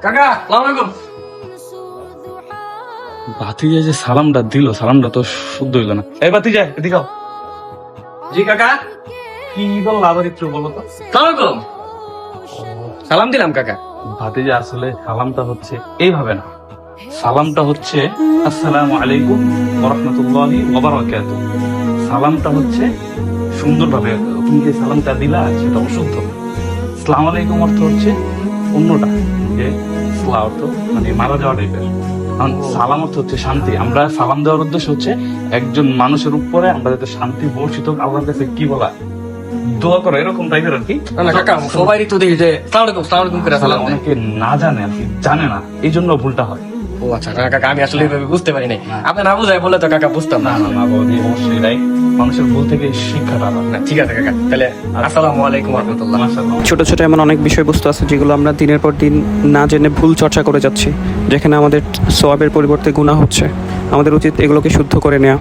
কাকা আসসালামু আলাইকুম। ভাতিজা যে সালামটা দিল, সালামটা তো শুদ্ধ হইল না। এই ভাতিজা এদিকে আও। জি কাকা। কি বললা আবার একটু বলো তো। আসসালামু আলাইকুম। সালাম দিলাম কাকা। ভাতিজা আসলে সালামটা হচ্ছে এইভাবে না, সালামটা হচ্ছে আসসালামু আলাইকুম ওয়া রাহমাতুল্লাহি ওয়া বারাকাতুহু। সালামটা হচ্ছে সুন্দরভাবে, তুমি যে সালামটা দিলা সেটা অশুদ্ধ। আসসালামু আলাইকুম অর্থ হচ্ছে অন্যটা, যে সালাম অর্থ মানে মারা যাওয়া টাইপের। সালাম অর্থ হচ্ছে শান্তি। আমরা সালাম দেওয়ার উদ্দেশ্য হচ্ছে একজন মানুষের উপরে আমরা যাতে শান্তি বর্ষিত হোক, আল্লাহর কাছে কি বলা, দোয়া করো, এরকম টাইপের আর কি। না কাকা, সবাই তো দেখি যে আসসালামু আলাইকুম করে সালাম দেয়। অনেকে না জানে আর কি, জানে না, এই জন্য ভুলটা হয়। ও আচ্ছা না কাকা, আমি আসলে এইভাবে বুঝতে পারি নাই। আপনি না বুঝাই বলে তো কাকা বুঝতাম না না। না না বৌদি, অবশ্যই রাইট। মানুষের ভুল থেকে শিক্ষাটা আলাদা। না, ঠিক আছে কাকা, তাহলে আসসালামু আলাইকুম ওয়া রাহমাতুল্লাহ। মাশাআল্লাহ। ছোট ছোট এমন অনেক বিষয়বস্তু আছে যেগুলো আমরা দিনের পর দিন না জেনে ভুল চর্চা করে যাচ্ছি, যেখানে আমাদের সওয়াবের পরিবর্তে গুনাহ হচ্ছে। আমাদের উচিত এগুলোকে শুদ্ধ করে নেওয়া।